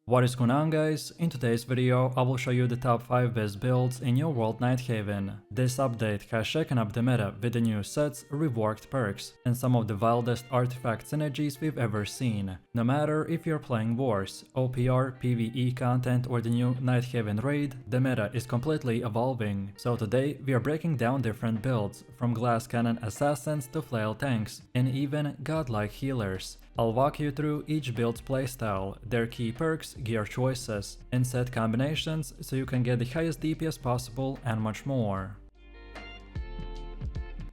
What is going on, guys? In today's video I will show you the top 5 best builds in your World Nighthaven. This update has shaken up the meta with the new sets, reworked perks, and some of the wildest artifact synergies we've ever seen. No matter if you're playing wars, OPR, PvE content or the new Nighthaven raid, the meta is completely evolving. So today we are breaking down different builds, from glass cannon assassins to flail tanks, and even godlike healers. I'll walk you through each build's playstyle, their key perks, gear choices, and set combinations so you can get the highest DPS possible and much more.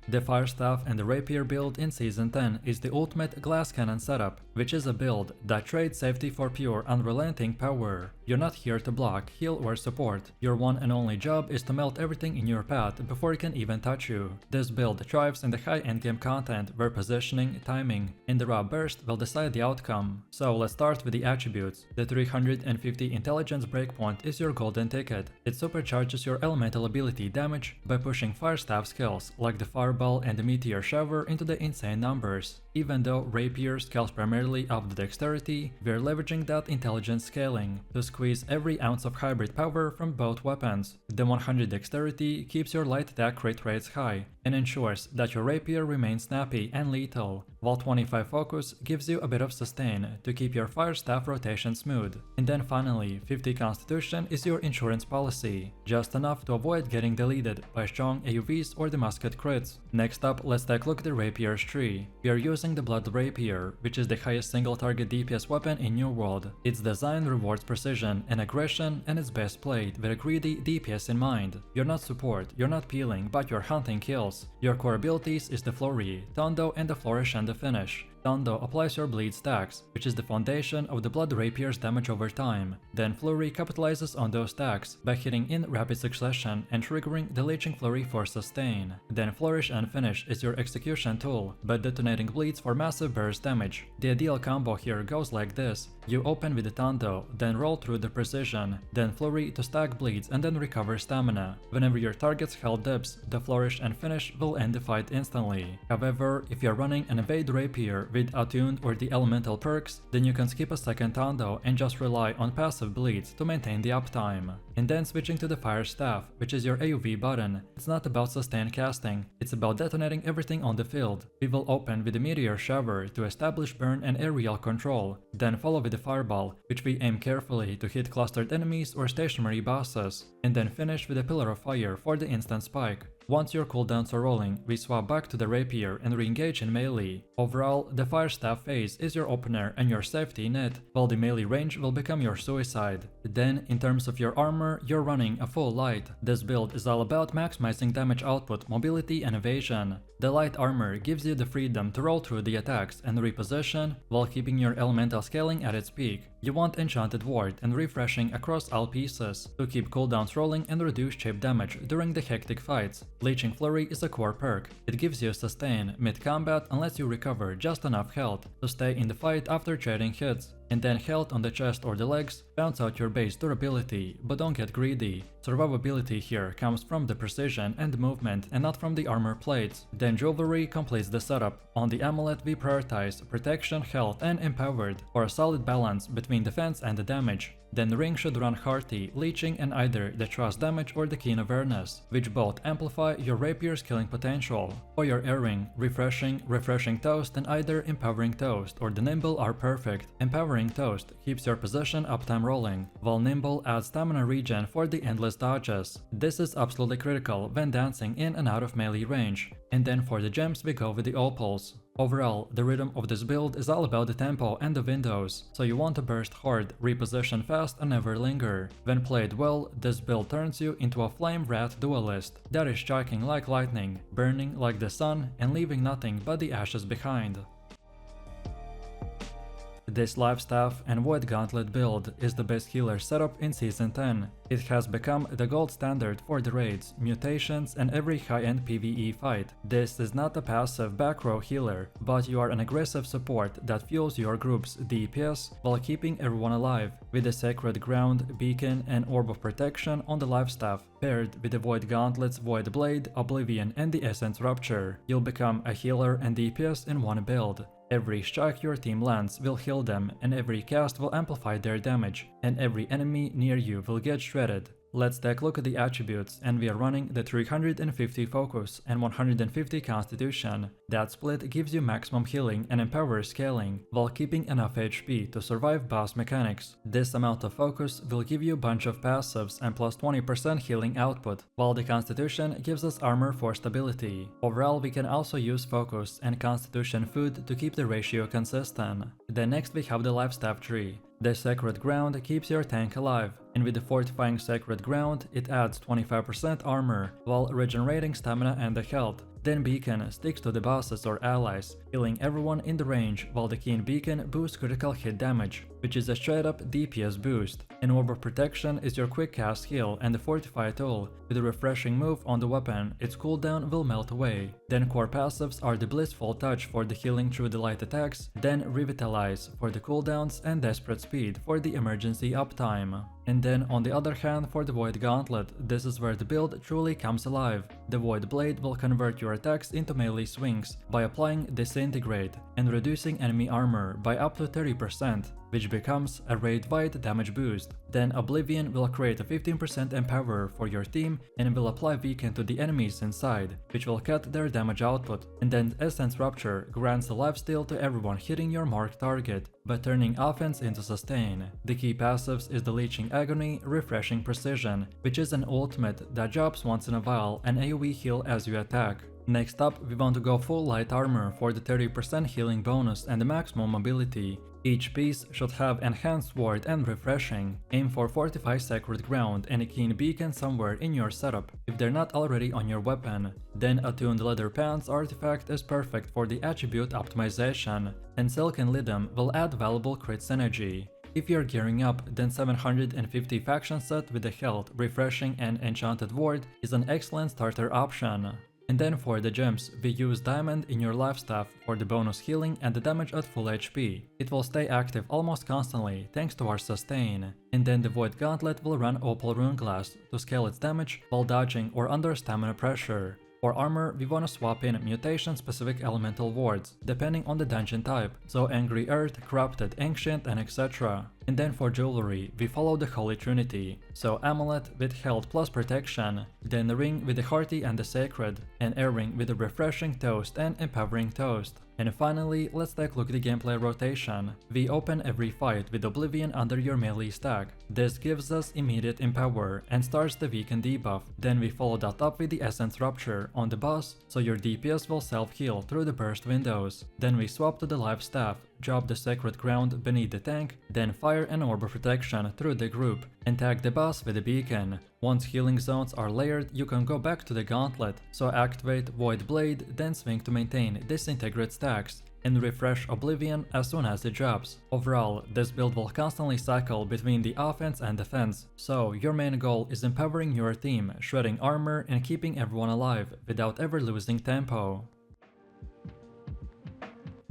The Fire Staff and the Rapier build in Season 10 is the ultimate glass cannon setup, which is a build that trades safety for pure unrelenting power. You're not here to block, heal or support. Your one and only job is to melt everything in your path before it can even touch you. This build thrives in the high endgame content where positioning, timing, and the raw burst will decide the outcome. So let's start with the attributes. The 350 intelligence breakpoint is your golden ticket. It supercharges your elemental ability damage by pushing Fire Staff skills like the Fireball and the Meteor Shower into the insane numbers. Even though Rapier scales primarily off the dexterity, we're leveraging that intelligence scaling to squeeze every ounce of hybrid power from both weapons. The 100 dexterity keeps your light attack crit rates high and ensures that your Rapier remains snappy and lethal, while 25 focus gives you a bit of sustain to keep your Fire Staff rotation smooth. And then finally, 50 constitution is your insurance policy, just enough to avoid getting deleted by strong AoVs or the Musket crits. Next up, let's take a look at the Rapier's tree. We are using the Blood Rapier, which is the highest single target DPS weapon in New World. Its design rewards precision and aggression, and it's best played with a greedy DPS in mind. You're not support, you're not peeling, but you're hunting kills. Your core abilities is the Flurry, Tondo, and the Flourish and the Finish. Tondo applies your bleed stacks, which is the foundation of the Blood Rapier's damage over time. Then Flurry capitalizes on those stacks by hitting in rapid succession and triggering the Leeching Flurry for sustain. Then Flourish and Finish is your execution tool, by detonating bleeds for massive burst damage. The ideal combo here goes like this: you open with the Tondo, then roll through the precision, then Flurry to stack bleeds and then recover stamina. Whenever your target's health dips, the Flourish and Finish will end the fight instantly. However, if you're running an Evade Rapier with Attuned or the Elemental perks, then you can skip a second Tondo and just rely on passive bleeds to maintain the uptime. And then switching to the Fire Staff, which is your AoV button. It's not about sustained casting, it's about detonating everything on the field. We will open with the Meteor Shower to establish burn and aerial control, then follow with the Fireball, which we aim carefully to hit clustered enemies or stationary bosses, and then finish with a Pillar of Fire for the instant spike. Once your cooldowns are rolling, we swap back to the Rapier and re-engage in melee. Overall, the Fire Staff phase is your opener and your safety net, while the melee range will become your suicide. Then, in terms of your armor, you're running a full light. This build is all about maximizing damage output, mobility, and evasion. The light armor gives you the freedom to roll through the attacks and reposition, while keeping your elemental scaling at its peak. You want Enchanted Ward and refreshing across all pieces to keep cooldowns rolling and reduce chip damage during the hectic fights. Leeching Flurry is a core perk. It gives you sustain mid-combat and lets you recover just enough health to stay in the fight after trading hits. And then health on the chest or the legs bounce out your base durability, but don't get greedy. Survivability here comes from the precision and movement and not from the armor plates. Then Jewelry completes the setup. On the amulet we prioritize protection, health, and empowered for a solid balance between defense and the damage. Then Ring should run hearty, leeching and either the Trust damage or the Keen Awareness, which both amplify your Rapier's killing potential. For your Earring, Refreshing Toast and either Empowering Toast or the Nimble are perfect. Empowering Toast keeps your possession uptime rolling, while Nimble adds stamina regen for the endless dodges. This is absolutely critical when dancing in and out of melee range. And then for the gems we go with the Opals. Overall, the rhythm of this build is all about the tempo and the windows, so you want to burst hard, reposition fast and never linger. When played well, this build turns you into a flame rat duelist that is striking like lightning, burning like the sun, and leaving nothing but the ashes behind. This Life Staff and Void Gauntlet build is the best healer setup in Season 10. It has become the gold standard for the raids, mutations, and every high-end PvE fight. This is not a passive back row healer, but you are an aggressive support that fuels your group's DPS while keeping everyone alive, with the Sacred Ground, Beacon, and Orb of Protection on the Life Staff, paired with the Void Gauntlet's Void Blade, Oblivion, and the Essence Rupture. You'll become a healer and DPS in one build. Every strike your team lands will heal them, and every cast will amplify their damage, and every enemy near you will get shredded. Let's take a look at the attributes, and we are running the 350 focus and 150 constitution. That split gives you maximum healing and empowers scaling, while keeping enough HP to survive boss mechanics. This amount of focus will give you a bunch of passives and plus 20% healing output, while the constitution gives us armor for stability. Overall, we can also use focus and constitution food to keep the ratio consistent. Then next we have the life staff tree. The Sacred Ground keeps your tank alive, and with the Fortifying Sacred Ground, it adds 25% armor, while regenerating stamina and the health. Then Beacon sticks to the bosses or allies, healing everyone in the range, while the Keen Beacon boosts critical hit damage, which is a straight up DPS boost. An Orb of Protection is your quick cast heal, and the Fortify tool, with a refreshing move on the weapon, its cooldown will melt away. Then core passives are the Blissful Touch for the healing through the light attacks, then Revitalize for the cooldowns, and Desperate Speed for the emergency uptime. And then on the other hand, for the Void Gauntlet, this is where the build truly comes alive. The Void Blade will convert your attacks into melee swings by applying Disintegrate and reducing enemy armor by up to 30%, which becomes a raid-wide damage boost. Then Oblivion will create a 15% empower for your team and will apply weaken to the enemies inside, which will cut their damage output. And then Essence Rupture grants a lifesteal to everyone hitting your marked target, by turning offense into sustain. The key passives is the Leeching Agony, Refreshing Precision, which is an ultimate that drops once in a while and AoE heal as you attack. Next up, we want to go full light armor for the 30% healing bonus and the maximum mobility. Each piece should have Enhanced Ward and Refreshing. Aim for Fortify Sacred Ground and a Keen Beacon somewhere in your setup, if they're not already on your weapon. Then Attuned Leather Pants artifact is perfect for the attribute optimization, and Silken Lidum will add valuable crit synergy. If you're gearing up, then 750 faction set with the health, refreshing and enchanted ward is an excellent starter option. And then for the gems, we use Diamond in your life staff for the bonus healing and the damage at full HP. It will stay active almost constantly thanks to our sustain. And then the Void Gauntlet will run Opal Rune Glass to scale its damage while dodging or under stamina pressure. For armor, we wanna swap in mutation-specific elemental wards, depending on the dungeon type, so Angry Earth, Corrupted, Ancient, and etc. And then for jewelry, we follow the Holy Trinity, so Amulet with health plus protection, then the Ring with the Hearty and the Sacred, and Earring with the Refreshing Toast and Empowering Toast. And finally, let's take a look at the gameplay rotation. We open every fight with Oblivion under your melee stack. This gives us immediate empower and starts the weaken debuff. Then we follow that up with the Essence Rupture on the boss, so your DPS will self-heal through the burst windows. Then we swap to the life staff, drop the Sacred Ground beneath the tank, then fire an Orb of Protection through the group, and tag the boss with a beacon. Once healing zones are layered, you can go back to the Gauntlet, so activate Void Blade, then swing to maintain Disintegrate stacks, and refresh Oblivion as soon as it drops. Overall, this build will constantly cycle between the offense and defense, so your main goal is empowering your team, shredding armor and keeping everyone alive without ever losing tempo.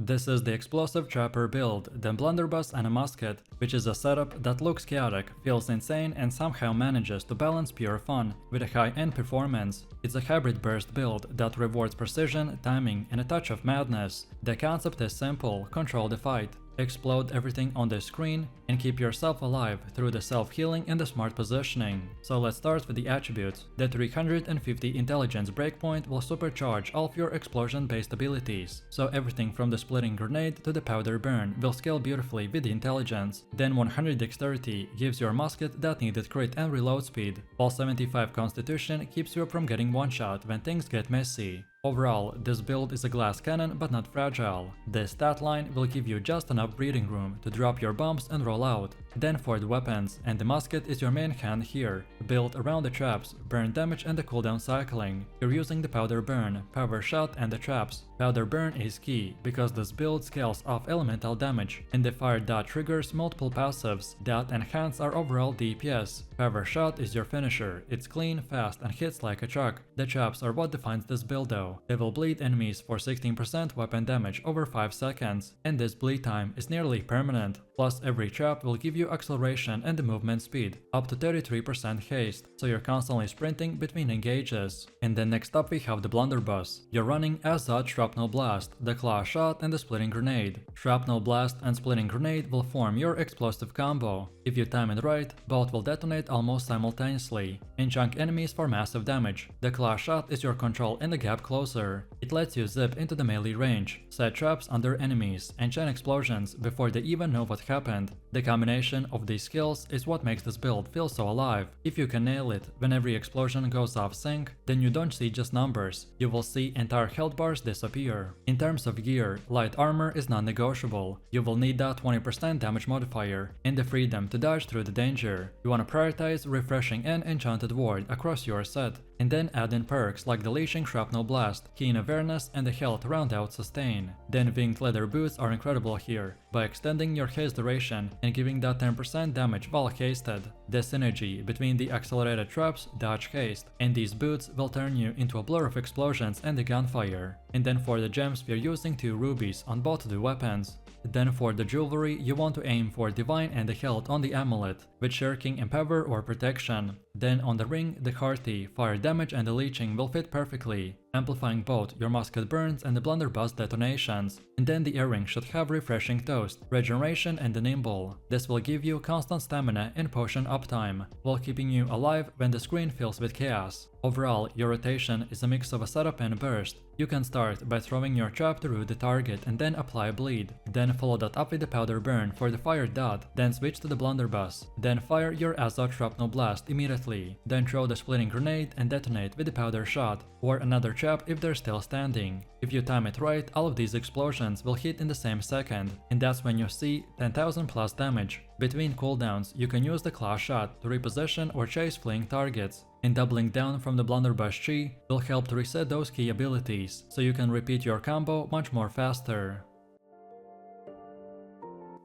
This is the Explosive Trapper build, the blunderbuss and a musket, which is a setup that looks chaotic, feels insane and somehow manages to balance pure fun with a high-end performance. It's a hybrid burst build that rewards precision, timing and a touch of madness. The concept is simple: control the fight, explode everything on the screen, and keep yourself alive through the self-healing and the smart positioning. So let's start with the attributes. The 350 intelligence breakpoint will supercharge all of your explosion-based abilities, so everything from the splitting grenade to the powder burn will scale beautifully with the intelligence. Then 100 dexterity gives your musket that needed crit and reload speed, while 75 constitution keeps you from getting one-shot when things get messy. Overall, this build is a glass cannon but not fragile. This stat line will give you just enough breathing room to drop your bombs and roll out. Then for the weapons, and the musket is your main hand here, built around the traps, burn damage and the cooldown cycling. You're using the powder burn, power shot and the traps. Powder burn is key, because this build scales off elemental damage, and the fire dot triggers multiple passives that enhance our overall DPS. Power shot is your finisher, it's clean, fast and hits like a truck. The traps are what defines this build though. combo. They will bleed enemies for 16% weapon damage over 5 seconds, and this bleed time is nearly permanent. Plus every trap will give you acceleration and movement speed, up to 33% haste, so you're constantly sprinting between engages. And then next up we have the blunderbuss. You're running Azad Shrapnel Blast, the Claw Shot and the Splitting Grenade. Shrapnel Blast and Splitting Grenade will form your explosive combo. If you time it right, both will detonate almost simultaneously and chunk enemies for massive damage. The Claw Shot is your control in the gap closer. It lets you zip into the melee range, set traps under enemies, and chain explosions before they even know what happened. The combination of these skills is what makes this build feel so alive. If you can nail it when every explosion goes off sync, then you don't see just numbers, you will see entire health bars disappear. In terms of gear, light armor is non-negotiable. You will need that 20% damage modifier and the freedom to dodge through the danger. You want to prioritize refreshing and enchanted ward across your set, and then add in perks like the Leashing Shrapnel Blast, Keen Awareness and the Health Roundout Sustain. Then winged leather boots are incredible here, by extending your haste duration and giving that 10% damage while hasted. The synergy between the accelerated traps, dodge haste, and these boots will turn you into a blur of explosions and the gunfire. And then for the gems we're using 2 rubies on both the weapons. Then for the jewelry, you want to aim for Divine and the Health on the amulet, with Shirking Empower or Protection. Then on the ring, the Hearty, Fire Damage and the Leeching will fit perfectly, amplifying both your musket burns and the blunderbuss detonations. And then the earring should have Refreshing Toast, Regeneration and the Nimble. This will give you constant stamina and potion uptime, while keeping you alive when the screen fills with chaos. Overall, your rotation is a mix of a setup and burst. You can start by throwing your trap through the target and then apply bleed. Then follow that up with the powder burn for the fire dot, then switch to the blunderbuss. Then fire your Azad Shrapnel Blast immediately. Then throw the Splitting Grenade and detonate with the powder shot, or another trap if they're still standing. If you time it right, all of these explosions will hit in the same second, and that's when you see 10,000 plus damage. Between cooldowns, you can use the Claw Shot to reposition or chase fleeing targets, and doubling down from the blunderbuss chi will help to reset those key abilities, so you can repeat your combo much more faster.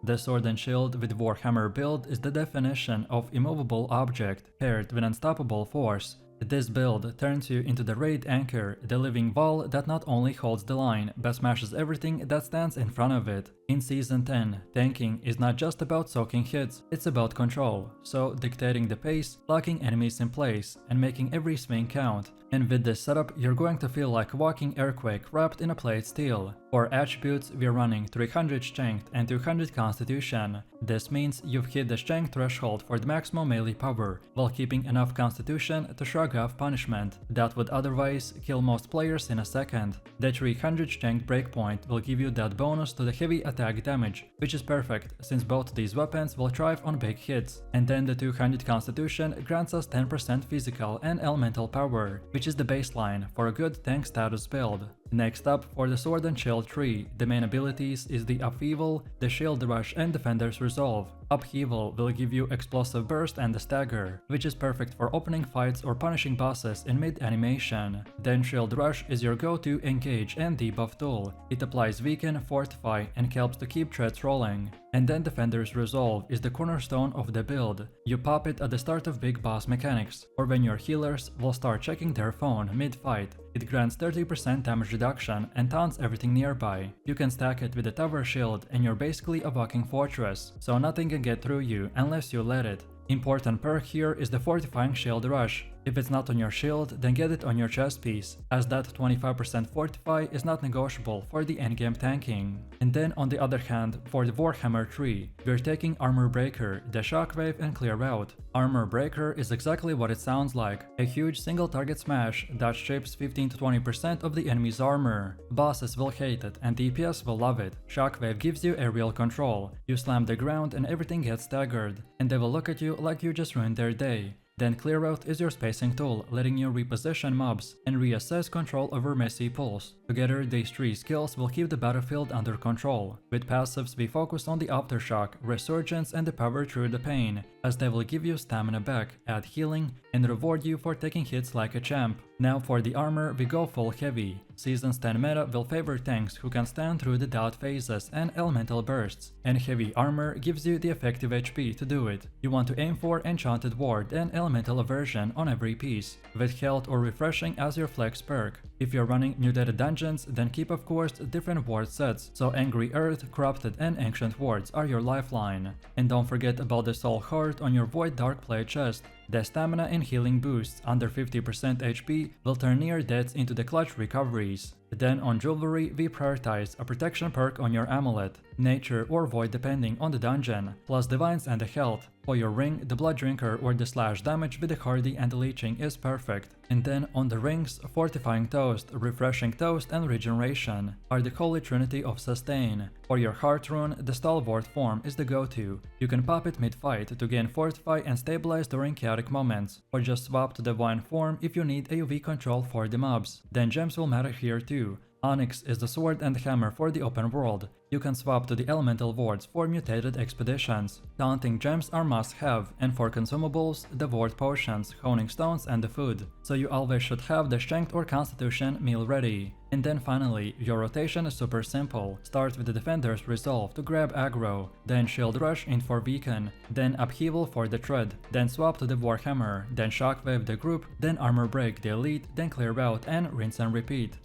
The Sword and Shield with Warhammer build is the definition of immovable object paired with unstoppable force. This build turns you into the Raid Anchor, the living wall that not only holds the line, but smashes everything that stands in front of it. In Season 10, tanking is not just about soaking hits, it's about control, so dictating the pace, locking enemies in place, and making every swing count. And with this setup, you're going to feel like a walking earthquake wrapped in a plate steel. For attributes, we're running 300 strength and 200 constitution. This means you've hit the strength threshold for the maximum melee power, while keeping enough constitution to shrug off punishment that would otherwise kill most players in a second. The 300 strength breakpoint will give you that bonus to the heavy attack damage, which is perfect since both these weapons will thrive on big hits. And then the 200 constitution grants us 10% physical and elemental power, which is the baseline for a good tank status build. Next up, for the Sword and Shield tree, the main abilities is the Upheaval, the Shield Rush and Defender's Resolve. Upheaval will give you Explosive Burst and the Stagger, which is perfect for opening fights or punishing bosses in mid-animation. Then Shield Rush is your go-to engage and debuff tool. It applies Weaken, Fortify and helps to keep threats rolling. And then Defender's Resolve is the cornerstone of the build. You pop it at the start of big boss mechanics, or when your healers will start checking their phone mid-fight. It grants 30% damage reduction and taunts everything nearby. You can stack it with the Tower Shield and you're basically a walking fortress, so nothing can get through you unless you let it. Important perk here is the Fortifying Shield Rush. If it's not on your shield, then get it on your chest piece, as that 25% fortify is not negotiable for the endgame tanking. And then on the other hand, for the Warhammer tree, we're taking Armor Breaker, the Shockwave and Clear Out. Armor Breaker is exactly what it sounds like, a huge single target smash that strips 15 to 20% of the enemy's armor. Bosses will hate it and DPS will love it. Shockwave gives you aerial control. You slam the ground and everything gets staggered, and they will look at you like you just ruined their day. Then Clear Out is your spacing tool, letting you reposition mobs and reassess control over messy pulls. Together, these three skills will keep the battlefield under control. With passives, we focus on the Aftershock, Resurgence and the Power Through the Pain, as they will give you stamina back, add healing, and reward you for taking hits like a champ. Now for the armor, we go full heavy. Season's 10 meta will favor tanks who can stand through the doubt phases and elemental bursts, and heavy armor gives you the effective HP to do it. You want to aim for enchanted ward and elemental aversion on every piece, with health or refreshing as your flex perk. If you're running mutated dungeons, then keep of course different ward sets, so Angry Earth, Corrupted and Ancient wards are your lifeline. And don't forget about the Soul Heart on your Void Dark Play chest. The stamina and healing boosts under 50% HP will turn near deaths into the clutch recoveries. Then on jewelry, we prioritize a protection perk on your amulet, nature or void depending on the dungeon, plus divines and the health. For your ring, the blood drinker or the slash damage with the hardy and the leeching is perfect. And then on the rings, fortifying toast, refreshing toast and regeneration are the holy trinity of sustain. For your heart rune, the stalwart form is the go-to. You can pop it mid-fight to gain fortify and stabilize during chaotic moments, or just swap to divine form if you need AoV control for the mobs. Then gems will matter here too. Onyx is the sword and hammer for the open world. You can swap to the elemental wards for mutated expeditions. Taunting gems are must-have, and for consumables, the ward potions, honing stones and the food. So you always should have the strength or constitution meal ready. And then finally, your rotation is super simple. Start with the defender's resolve to grab aggro, then shield rush in for weaken, then upheaval for the tread, then swap to the warhammer, then shockwave the group, then armor break the elite, then clear out and rinse and repeat.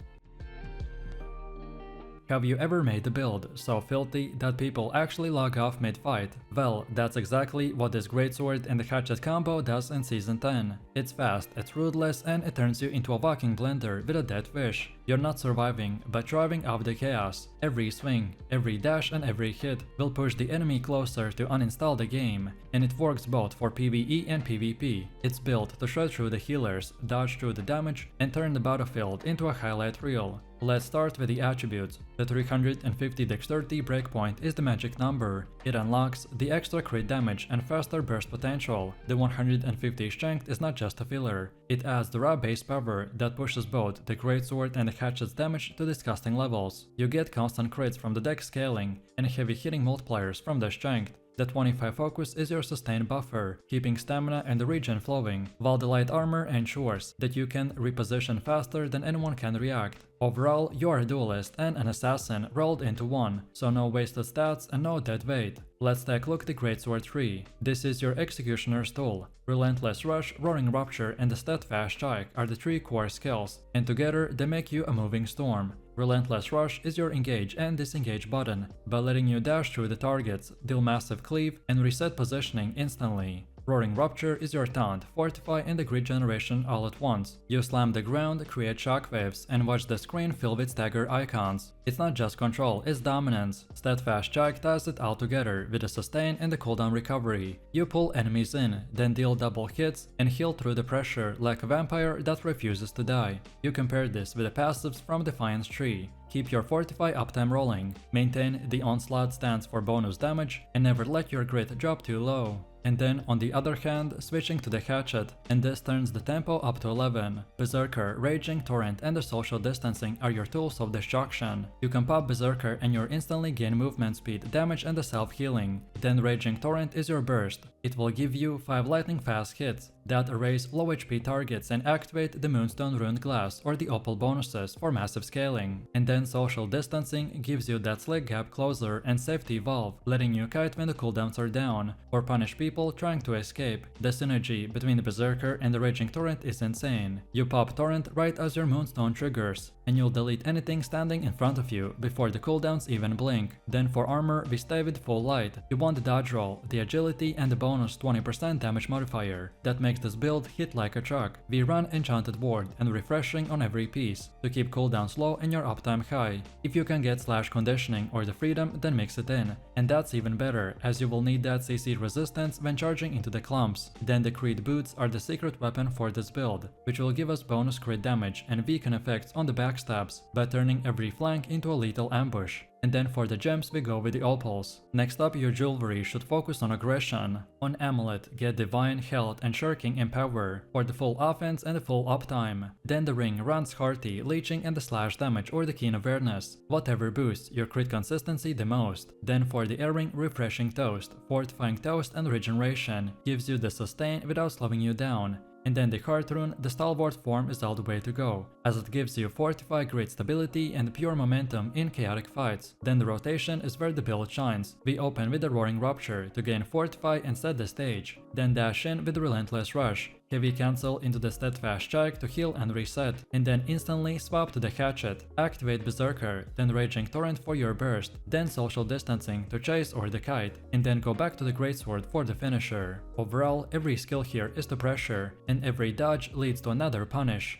Have you ever made a build so filthy that people actually log off mid-fight? Well, that's exactly what this Greatsword and the hatchet combo does in Season 10. It's fast, it's ruthless, and it turns you into a walking blender with a dead fish. You're not surviving, but thriving off the chaos. Every swing, every dash and every hit will push the enemy closer to uninstall the game, and it works both for PvE and PvP. It's built to shred through the healers, dodge through the damage, and turn the battlefield into a highlight reel. Let's start with the attributes. The 350 dexterity breakpoint is the magic number. It unlocks the extra crit damage and faster burst potential. The 150 strength is not just a filler. It adds the raw base power that pushes both the Greatsword and the hatchet's damage to disgusting levels. You get constant crits from the dex scaling and heavy hitting multipliers from the strength. The 25 focus is your sustain buffer, keeping stamina and the regen flowing, while the light armor ensures that you can reposition faster than anyone can react. Overall, you are a duelist and an assassin rolled into one, so no wasted stats and no dead weight. Let's take a look at the Greatsword 3. This is your executioner's tool. Relentless Rush, Roaring Rupture and the Steadfast Strike are the 3 core skills, and together they make you a moving storm. Relentless Rush is your engage and disengage button, by letting you dash through the targets, deal massive cleave and reset positioning instantly. Roaring Rupture is your taunt, fortify and the grid generation all at once. You slam the ground, create shockwaves, and watch the screen fill with stagger icons. It's not just control, it's dominance. Steadfast Strike ties it all together with the sustain and the cooldown recovery. You pull enemies in, then deal double hits and heal through the pressure like a vampire that refuses to die. You compare this with the passives from Defiance 3. Keep your Fortify uptime rolling, maintain the Onslaught stance for bonus damage, and never let your grit drop too low. And then on the other hand, switching to the hatchet, and this turns the tempo up to 11. Berserker, Raging Torrent and the Social Distancing are your tools of destruction. You can pop Berserker and you instantly gain movement speed, damage and the self-healing. Then Raging Torrent is your burst. It will give you 5 lightning fast hits that erase low HP targets and activate the Moonstone Ruined Glass or the Opal bonuses for massive scaling. And then Social Distancing gives you that slick gap closer and safety valve, letting you kite when the cooldowns are down, or punish people trying to escape. The synergy between the Berserker and the Raging Torrent is insane. You pop Torrent right as your Moonstone triggers, and you'll delete anything standing in front of you before the cooldowns even blink. Then for armor, we stay with full light. You want the dodge roll, the agility and the bonus 20% damage modifier that makes this build hit like a truck. We run Enchanted Ward and refreshing on every piece to keep cooldowns low and your uptime high. If you can get slash conditioning or the freedom, then mix it in, and that's even better as you will need that CC resistance when charging into the clumps. Then the Creed boots are the secret weapon for this build, which will give us bonus crit damage and weaken effects on the backstabs by turning every flank into a lethal ambush. And then for the gems we go with the opals. Next up, your jewelry should focus on aggression. On amulet, get divine, health and shirking and power for the full offense and the full uptime. Then the ring runs hearty, leeching and the slash damage or the keen awareness, whatever boosts your crit consistency the most. Then for the earring, refreshing toast, fortifying toast and regeneration, gives you the sustain without slowing you down. And then the heart rune, the stalwart form is all the way to go, as it gives you fortify, great stability and pure momentum in chaotic fights. Then the rotation is where the build shines. We open with the roaring rupture to gain fortify and set the stage. Then dash in with the relentless rush. Heavy cancel into the steadfast check to heal and reset, and then instantly swap to the hatchet, activate berserker, then raging torrent for your burst, then social distancing to chase or the kite, and then go back to the greatsword for the finisher. Overall, every skill here is the pressure, and every dodge leads to another punish.